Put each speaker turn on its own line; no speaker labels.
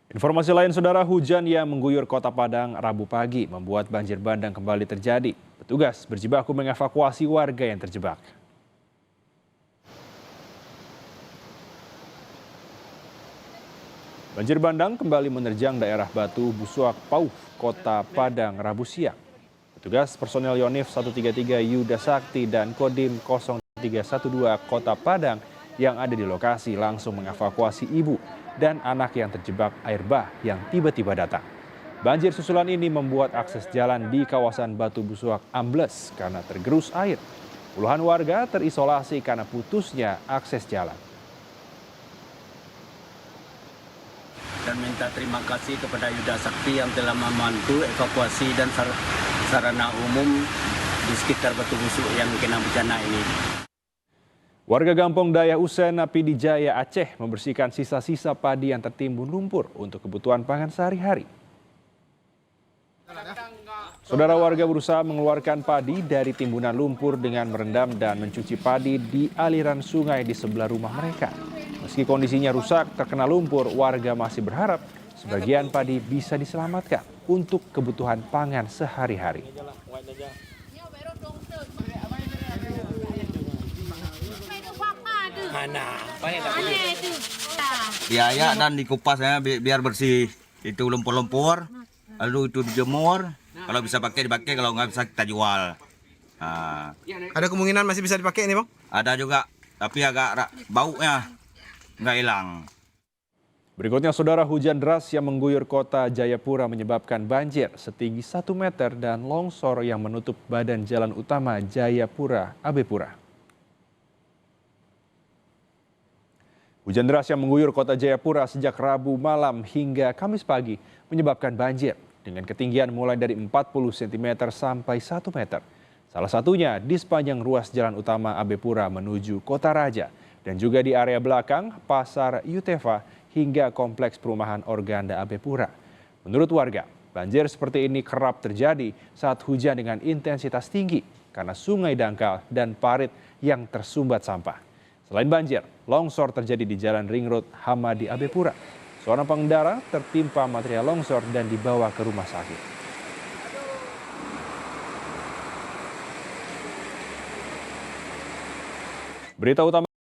Informasi lain, saudara, hujan yang mengguyur kota Padang Rabu pagi membuat banjir bandang kembali terjadi. Petugas berjibaku mengevakuasi warga yang terjebak. Banjir bandang kembali menerjang daerah Batu Busuak Pauh, kota Padang Rabu siang. Petugas personel Yonif 133 Yuda Sakti dan Kodim 0312 Kota Padang yang ada di lokasi langsung mengevakuasi ibu dan anak yang terjebak air bah yang tiba-tiba datang. Banjir susulan ini membuat akses jalan di kawasan Batu Busuak ambles karena tergerus air. Puluhan warga terisolasi karena putusnya akses jalan.
Dan minta terima kasih kepada Yuda Sakti yang telah membantu evakuasi dan sarana umum di sekitar Batu Busuk yang kena bencana ini.
Warga Gampong Daya Usen, Pidijaya, Aceh membersihkan sisa-sisa padi yang tertimbun lumpur untuk kebutuhan pangan sehari-hari. Saudara, warga berusaha mengeluarkan padi dari timbunan lumpur dengan merendam dan mencuci padi di aliran sungai di sebelah rumah mereka. Meski kondisinya rusak terkena lumpur, warga masih berharap sebagian padi bisa diselamatkan untuk kebutuhan pangan sehari-hari.
Biaya dan dikupas ya biar bersih. Itu lumpur-lumpur, lalu itu dijemur. Kalau bisa pakai dipakai, kalau nggak bisa kita jual. Nah,
ada kemungkinan masih bisa dipakai ini, Bang?
ada juga, tapi agak baunya nggak hilang.
Berikutnya, saudara, hujan deras yang mengguyur kota Jayapura menyebabkan banjir setinggi 1 meter dan longsor yang menutup badan jalan utama Jayapura, Abepura. Hujan deras yang mengguyur kota Jayapura sejak Rabu malam hingga Kamis pagi menyebabkan banjir dengan ketinggian mulai dari 40 cm sampai 1 meter. Salah satunya di sepanjang ruas jalan utama Abepura menuju Kota Raja dan juga di area belakang Pasar Yutefa hingga kompleks perumahan Organda Abepura. Menurut warga, banjir seperti ini kerap terjadi saat hujan dengan intensitas tinggi karena sungai dangkal dan parit yang tersumbat sampah. Selain banjir, longsor terjadi di Jalan Ring Road Hamadi Abepura. Seorang pengendara tertimpa material longsor dan dibawa ke rumah sakit. Berita utama